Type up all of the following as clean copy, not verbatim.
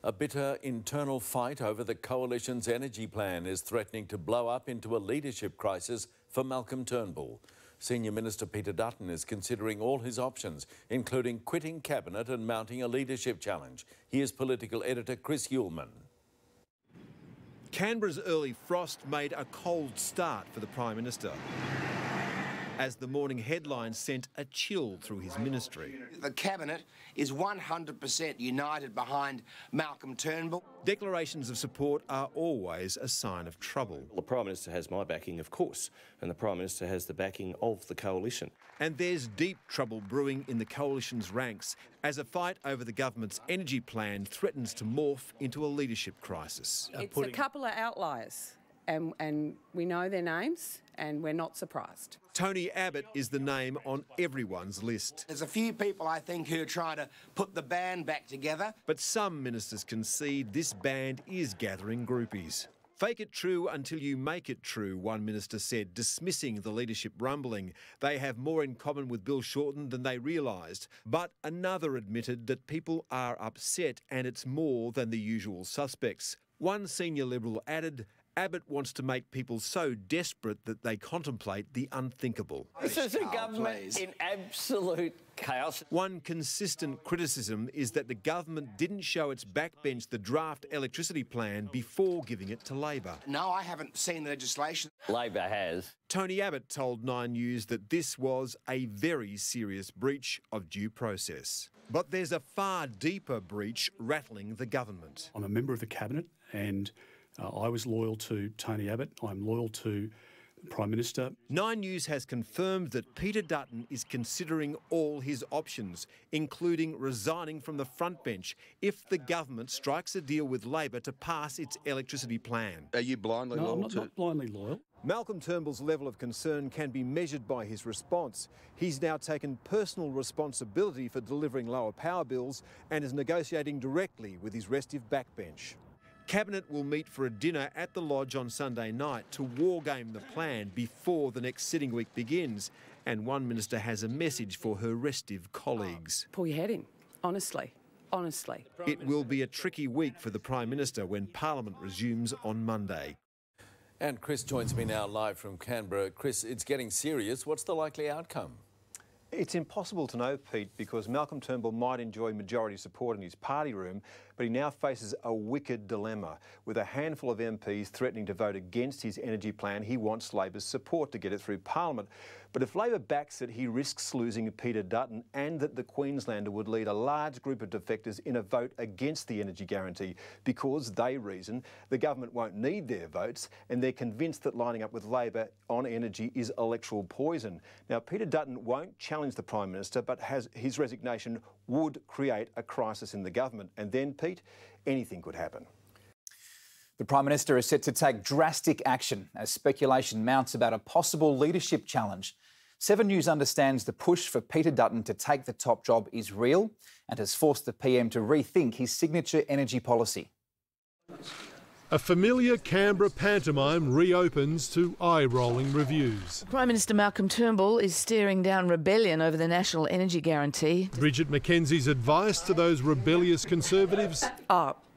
A bitter internal fight over the coalition's energy plan is threatening to blow up into a leadership crisis for Malcolm Turnbull. Senior Minister Peter Dutton is considering all his options, including quitting cabinet and mounting a leadership challenge. Here's political editor Chris Uhlmann. Canberra's early frost made a cold start for the Prime Minister, as the morning headlines sent a chill through his ministry. The Cabinet is 100% united behind Malcolm Turnbull. Declarations of support are always a sign of trouble. The Prime Minister has my backing, of course, and the Prime Minister has the backing of the coalition. And there's deep trouble brewing in the coalition's ranks as a fight over the government's energy plan threatens to morph into a leadership crisis. It's a couple of outliers. And we know their names and we're not surprised. Tony Abbott is the name on everyone's list. There's a few people, I think, who are trying to put the band back together. But some ministers concede this band is gathering groupies. Fake it true until you make it true, one minister said, dismissing the leadership rumbling. They have more in common with Bill Shorten than they realised. But another admitted that people are upset and it's more than the usual suspects. One senior Liberal added, Abbott wants to make people so desperate that they contemplate the unthinkable. This is a government in absolute chaos. One consistent criticism is that the government didn't show its backbench the draft electricity plan before giving it to Labor. No, I haven't seen the legislation. Labor has. Tony Abbott told 9 News that this was a very serious breach of due process. But there's a far deeper breach rattling the government. I'm a member of the Cabinet and I was loyal to Tony Abbott. I'm loyal to the Prime Minister. 9 News has confirmed that Peter Dutton is considering all his options, including resigning from the front bench if the government strikes a deal with Labor to pass its electricity plan. Are you blindly loyal? No, I'm not blindly loyal. Malcolm Turnbull's level of concern can be measured by his response. He's now taken personal responsibility for delivering lower power bills and is negotiating directly with his restive backbench. Cabinet will meet for a dinner at the Lodge on Sunday night to wargame the plan before the next sitting week begins. And one minister has a message for her restive colleagues. Pull your head in, honestly. Honestly. It will be a tricky week for the Prime Minister when Parliament resumes on Monday. And Chris joins me now live from Canberra. Chris, it's getting serious. What's the likely outcome? It's impossible to know, Pete, because Malcolm Turnbull might enjoy majority support in his party room, but he now faces a wicked dilemma. With a handful of MPs threatening to vote against his energy plan, he wants Labor's support to get it through Parliament. But if Labor backs it, he risks losing Peter Dutton and that the Queenslander would lead a large group of defectors in a vote against the energy guarantee because, they reason, the government won't need their votes and they're convinced that lining up with Labor on energy is electoral poison. Now, Peter Dutton won't challenge the Prime Minister, but his resignation would create a crisis in the government. And then, Pete, anything could happen. The Prime Minister is set to take drastic action as speculation mounts about a possible leadership challenge. 7 News understands the push for Peter Dutton to take the top job is real and has forced the PM to rethink his signature energy policy. A familiar Canberra pantomime reopens to eye-rolling reviews. Prime Minister Malcolm Turnbull is staring down rebellion over the National Energy Guarantee. Bridget McKenzie's advice to those rebellious Conservatives?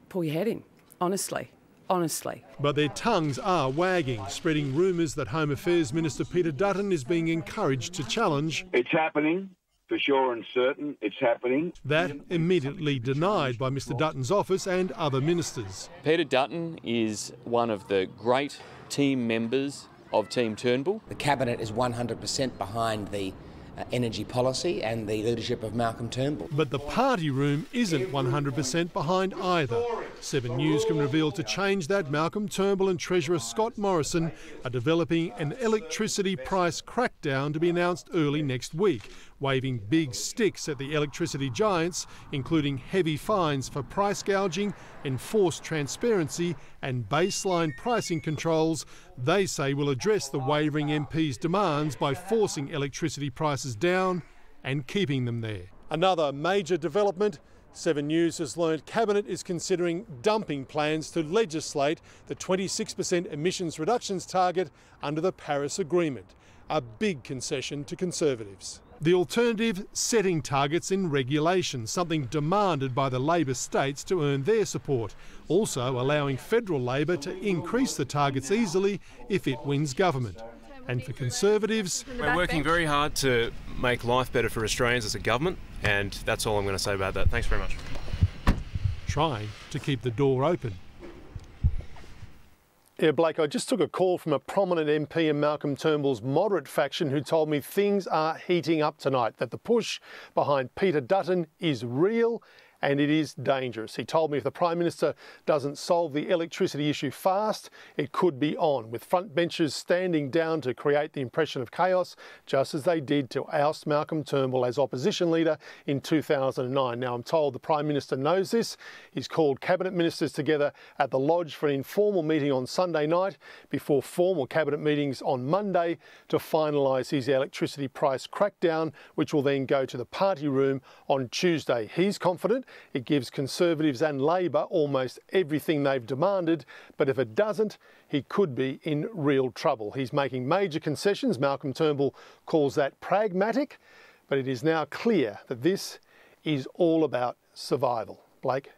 Pull your head in, honestly. Honestly. But their tongues are wagging, spreading rumours that Home Affairs Minister Peter Dutton is being encouraged to challenge. It's happening, for sure and certain, it's happening. That immediately denied by Mr Dutton's office and other ministers. Peter Dutton is one of the great team members of Team Turnbull. The Cabinet is 100% behind the energy policy and the leadership of Malcolm Turnbull. But the party room isn't 100% behind either. 7 News can reveal to change that Malcolm Turnbull and Treasurer Scott Morrison are developing an electricity price crackdown to be announced early next week, waving big sticks at the electricity giants, including heavy fines for price gouging, enforced transparency and baseline pricing controls. They say will address the wavering MPs' demands by forcing electricity prices down and keeping them there. Another major development, 7 News has learned Cabinet is considering dumping plans to legislate the 26% emissions reductions target under the Paris Agreement, a big concession to Conservatives. The alternative, setting targets in regulation, something demanded by the Labor states to earn their support. Also allowing federal Labor to increase the targets easily if it wins government. And for Conservatives... We're working very hard to make life better for Australians as a government, and that's all I'm going to say about that. Thanks very much. Trying to keep the door open. Yeah, Blake, I just took a call from a prominent MP in Malcolm Turnbull's moderate faction who told me things are heating up tonight, that the push behind Peter Dutton is real and it is dangerous. He told me if the Prime Minister doesn't solve the electricity issue fast, it could be on, with frontbenchers standing down to create the impression of chaos, just as they did to oust Malcolm Turnbull as opposition leader in 2009. Now, I'm told the Prime Minister knows this. He's called Cabinet Ministers together at the Lodge for an informal meeting on Sunday night before formal Cabinet meetings on Monday to finalise his electricity price crackdown, which will then go to the party room on Tuesday. He's confident it gives Conservatives and Labor almost everything they've demanded, but if it doesn't, he could be in real trouble. He's making major concessions. Malcolm Turnbull calls that pragmatic, but it is now clear that this is all about survival. Blake?